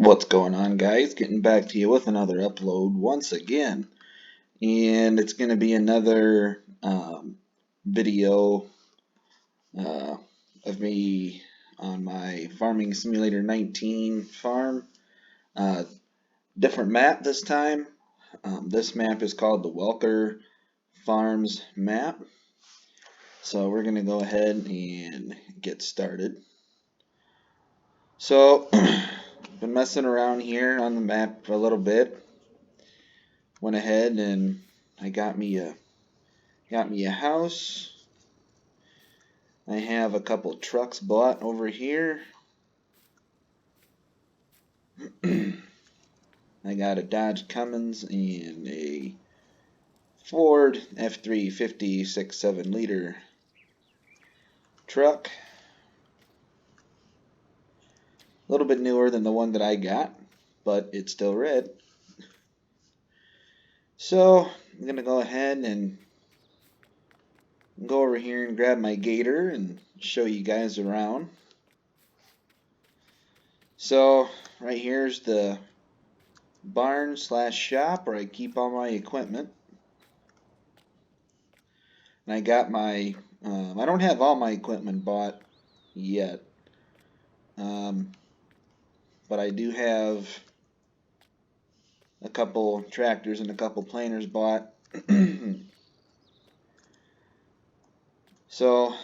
What's going on, guys? Getting back to you with another upload once again, and it's going to be another video uh, of me on my Farming Simulator 19 farm. Uh, Different map this time. This map is called the Welker Farms Map. So we're going to go ahead and get started. So, been messing around here on the map for a little bit. Went ahead and I got me a house. I have a couple trucks bought over here. I got a Dodge Cummins and a Ford F-350 6.7 liter truck. A little bit newer than the one that I got, but it's still red. So I'm gonna go ahead and go over here and grab my gator and show you guys around. So right here's the barn slash shop where I keep all my equipment. And I got my, I don't have all my equipment bought yet, but I do have a couple tractors and a couple planers bought. So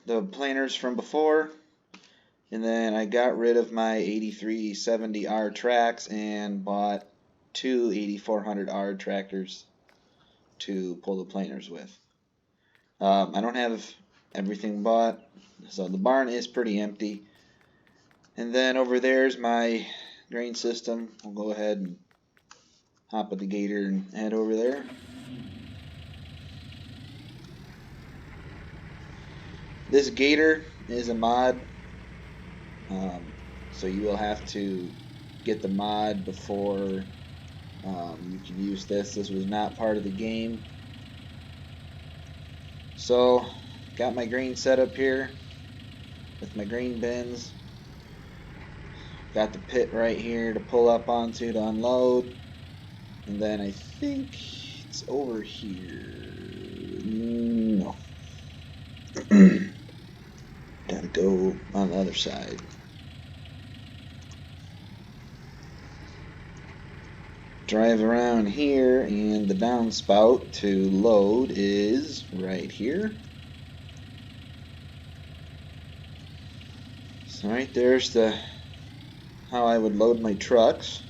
the planers from before, and then I got rid of my 8370R tracks and bought two 8400R tractors to pull the planers with. I don't have everything bought, so the barn is pretty empty. And then over there's my grain system. We'll go ahead and hop at the gator and head over there. This gator is a mod, so you will have to get the mod before you can use this. This was not part of the game. So got my grain set up here with my grain bins. Got the pit right here to pull up onto to unload. And then I think it's over here. No. Gotta go on the other side. Drive around here, and the downspout to load is right here. So right there's how I would load my trucks.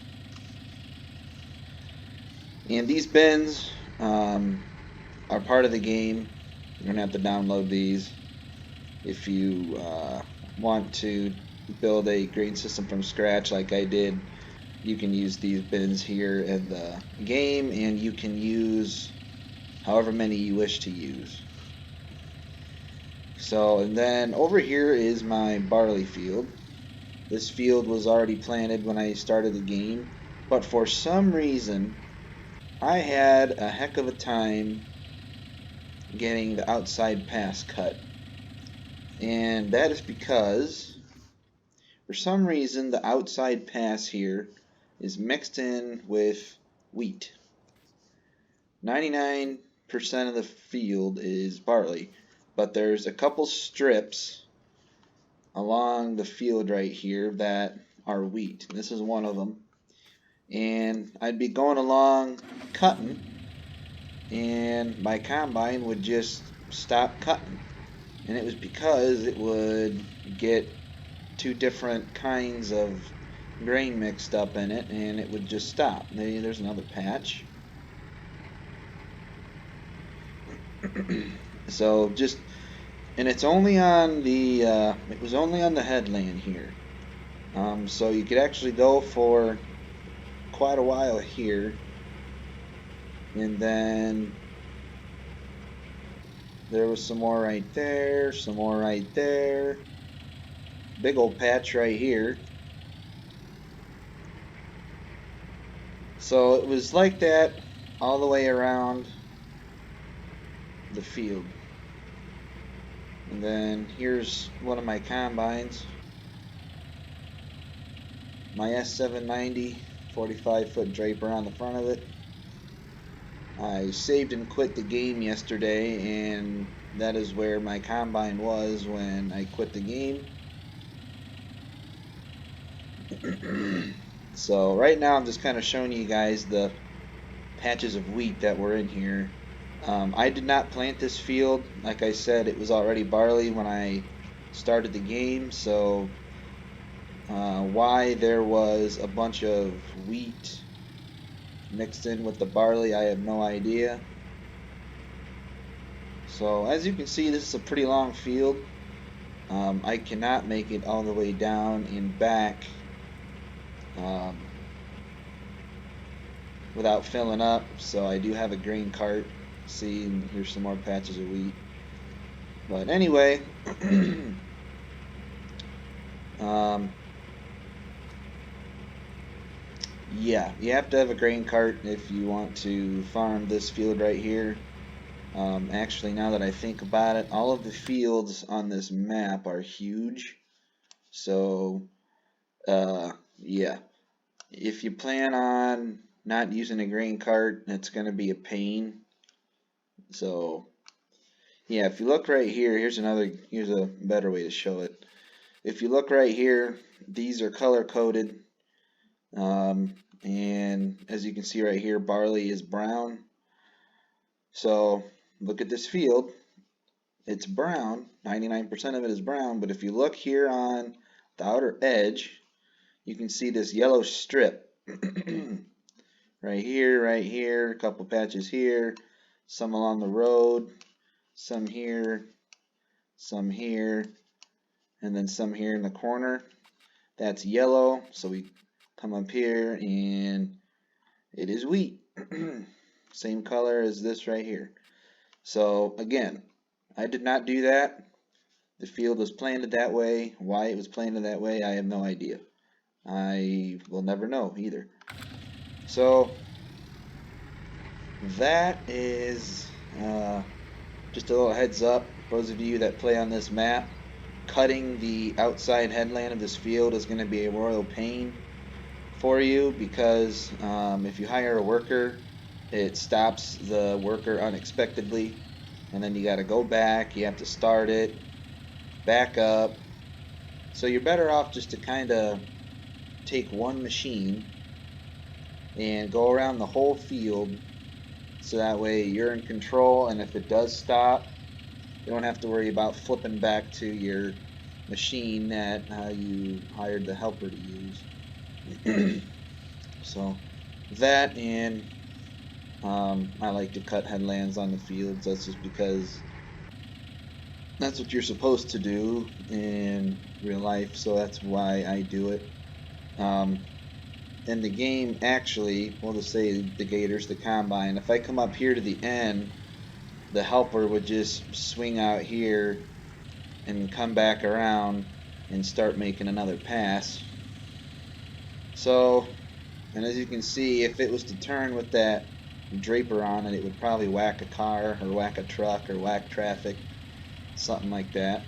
And these bins are part of the game. You're gonna have to download these if you want to build a grain system from scratch like I did. You can use these bins here in the game, and you can use however many you wish to use. So, and then over here is my barley field. This field was already planted when I started the game, but for some reason I had a heck of a time getting the outside pass cut. And that is because for some reason the outside pass here is mixed in with wheat. 99% of the field is barley, but there's a couple strips along the field right here that are wheat. This is one of them. And I'd be going along cutting, and my combine would just stop cutting. And it was because it would get two different kinds of grain mixed up in it, and it would just stop. There's another patch. So just, and it's only on the it was only on the headland here, so you could actually go for quite a while here, and then there was some more right there, some more right there, big old patch right here. So it was like that all the way around the field. And then here's one of my combines. my S790 45-foot draper on the front of it. I saved and quit the game yesterday, and that is where my combine was when I quit the game. So right now I'm just kind of showing you guys the patches of wheat that were in here. I did not plant this field. Like I said, it was already barley when I started the game, so why there was a bunch of wheat mixed in with the barley, I have no idea. So as you can see, this is a pretty long field. I cannot make it all the way down and back um, without filling up, so I do have a grain cart. See, and here's some more patches of wheat. But anyway, yeah, you have to have a grain cart if you want to farm this field right here. Actually, now that I think about it, all of the fields on this map are huge. So, yeah, if you plan on not using a grain cart, it's going to be a pain. So, yeah, if you look right here, here's a better way to show it. If you look right here, these are color coded. And as you can see right here, barley is brown. So look at this field. It's brown. 99% of it is brown. But if you look here on the outer edge, you can see this yellow strip. Right here, a couple patches here, some along the road, some here, and then some here in the corner. That's yellow. So we come up here and it is wheat. Same color as this right here. So again, I did not do that. The field was planted that way. Why it was planted that way, I have no idea. I will never know either. So that is just a little heads up. Those of you that play on this map, cutting the outside headland of this field is going to be a royal pain for you, because if you hire a worker, it stops the worker unexpectedly, and then you got to go back, you have to start it, back up. So you're better off just to kind of take one machine and go around the whole field, so that way you're in control, and if it does stop, you don't have to worry about flipping back to your machine that you hired the helper to use. So that, and I like to cut headlands on the fields. That's just because that's what you're supposed to do in real life, so that's why I do it. In the game, actually, we'll just say the gators, the combine, if I come up here to the end, the helper would just swing out here and come back around and start making another pass. So, and as you can see, if it was to turn with that draper on it, it would probably whack a car or whack a truck or whack traffic, something like that.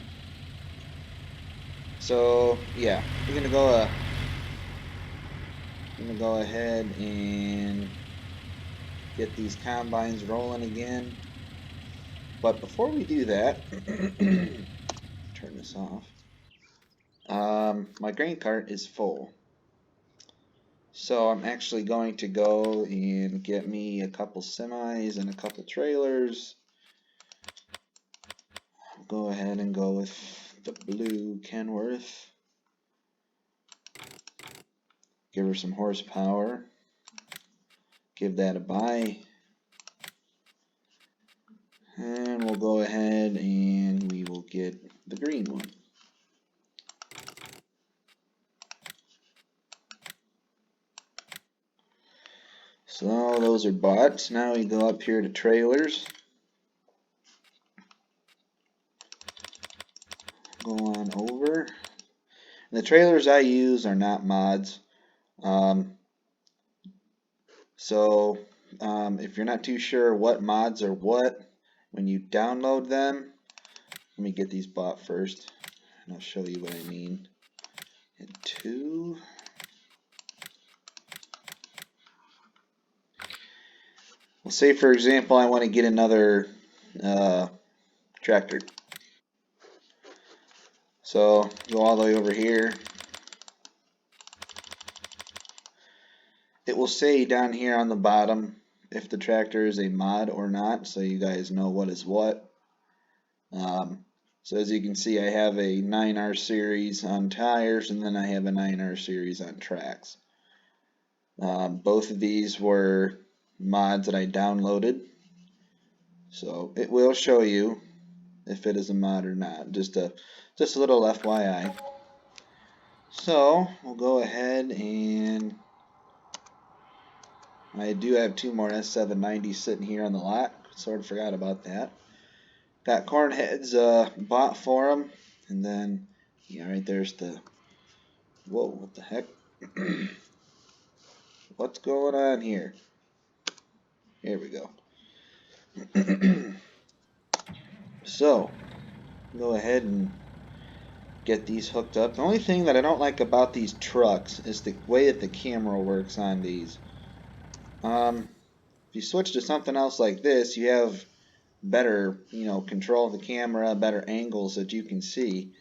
So yeah, we're gonna go ahead and get these combines rolling again. But before we do that, turn this off. My grain cart is full. So I'm actually going to go and get me a couple semis and a couple trailers. I'll go ahead and go with the blue Kenworth. Give her some horsepower. Give that a buy. And we'll go ahead and we will get the green one. So those are bought. Now we go up here to trailers. Go on over. And the trailers I use are not mods. If you're not too sure what mods are what, when you download them, let me get these bought first, and I'll show you what I mean. Hit 2. say for example I want to get another tractor. So go all the way over here. It will say down here on the bottom if the tractor is a mod or not, so you guys know what is what. So as you can see, I have a 9R series on tires, and then I have a 9R series on tracks. Both of these were mods that I downloaded, so it will show you if it is a mod or not. Just a little FYI. So we'll go ahead, and I do have 2 more S790s sitting here on the lot. Sort of forgot about that. Got corn heads bought for them, and then yeah, right there's the. Whoa! What the heck? What's going on here? Here we go. So go ahead and get these hooked up. The only thing that I don't like about these trucks is the way that the camera works on these. If you switch to something else like this, you have better, control of the camera, better angles that you can see.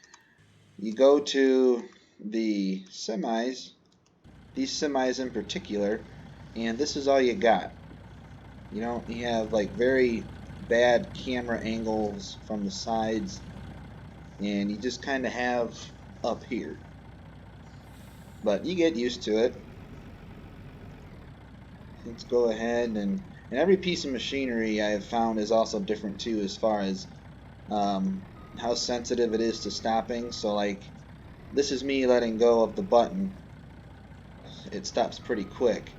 You go to the semis, these semis in particular, and this is all you got. You have like very bad camera angles from the sides, and you just kind of have up here. But you get used to it. Let's go ahead, and every piece of machinery I have found is also different too, as far as how sensitive it is to stopping. So like this is me letting go of the button, it stops pretty quick,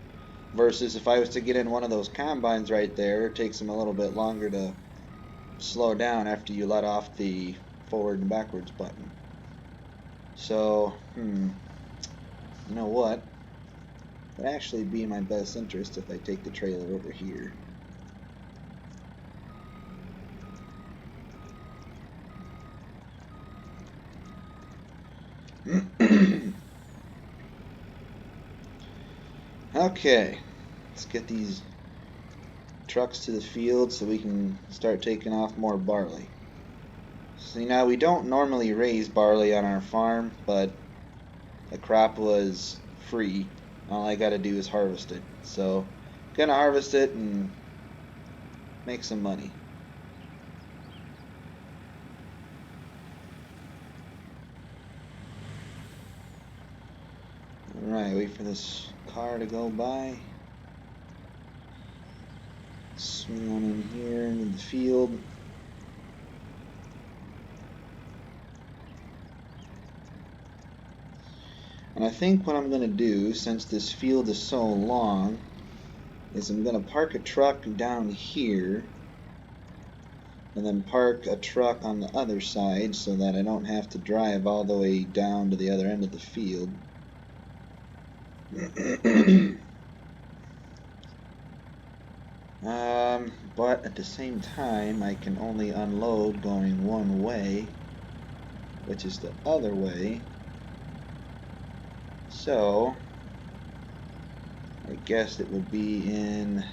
versus if I was to get in one of those combines right there, it takes them a little bit longer to slow down after you let off the forward and backwards button. So you know what, it would actually be in my best interest if I take the trailer over here. Okay, let's get these trucks to the field so we can start taking off more barley. See, now we don't normally raise barley on our farm, but the crop was free. All I gotta do is harvest it. So, gonna harvest it and make some money. Alright, wait for this car to go by. Swing on in here into the field. And I think what I'm going to do, since this field is so long, is I'm going to park a truck down here, and then park a truck on the other side so that I don't have to drive all the way down to the other end of the field. But at the same time, I can only unload going one way, which is the other way. So I guess it would be in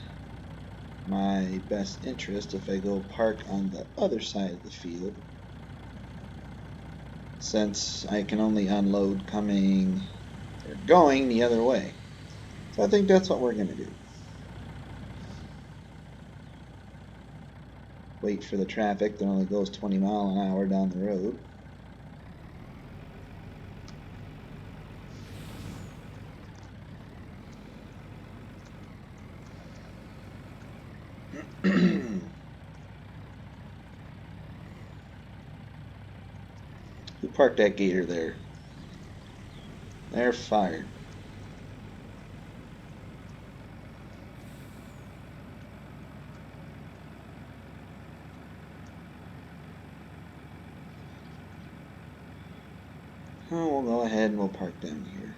my best interest if I go park on the other side of the field, since I can only unload coming or going the other way. So I think that's what we're going to do. Wait for the traffic that only goes 20 miles an hour down the road. Who parked that gator there? They're fired. Oh, we'll go ahead and we'll park down here.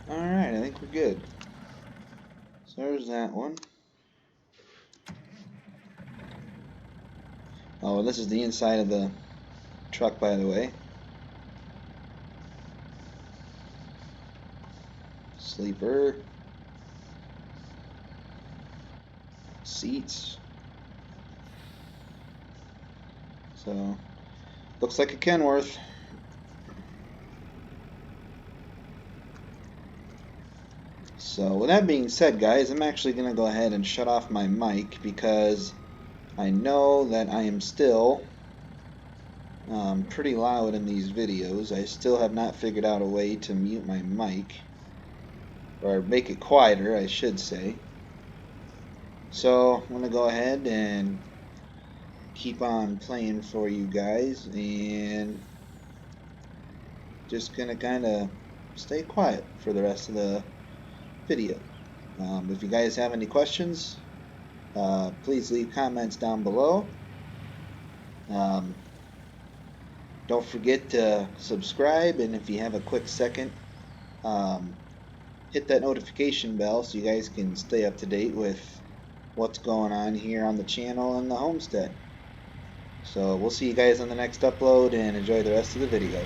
Alright, I think we're good. So there's that one. Oh, this is the inside of the truck, by the way. Sleeper. Seats. So, looks like a Kenworth. So, with that being said, guys, I'm actually going to go ahead and shut off my mic because I know that I am still pretty loud in these videos. I still have not figured out a way to mute my mic, or make it quieter, I should say. So, I'm going to go ahead and keep on playing for you guys, and just going to kind of stay quiet for the rest of the video. If you guys have any questions, please leave comments down below. Don't forget to subscribe, and if you have a quick second, hit that notification bell so you guys can stay up to date with what's going on here on the channel and the homestead. So we'll see you guys on the next upload, and enjoy the rest of the video.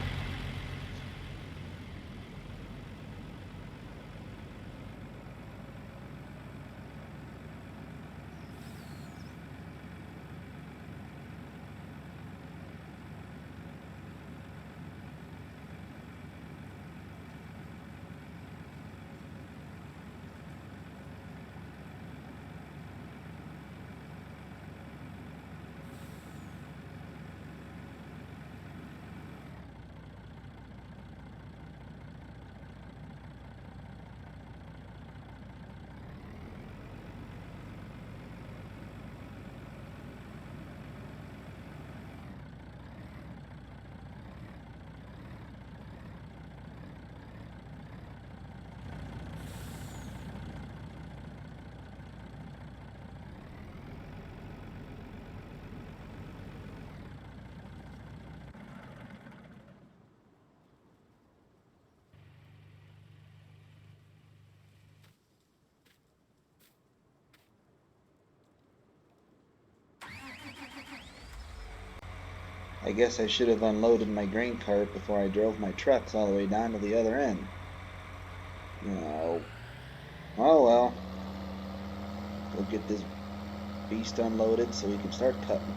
I guess I should have unloaded my grain cart before I drove my trucks all the way down to the other end. No. Oh well. We'll get this beast unloaded so we can start cutting.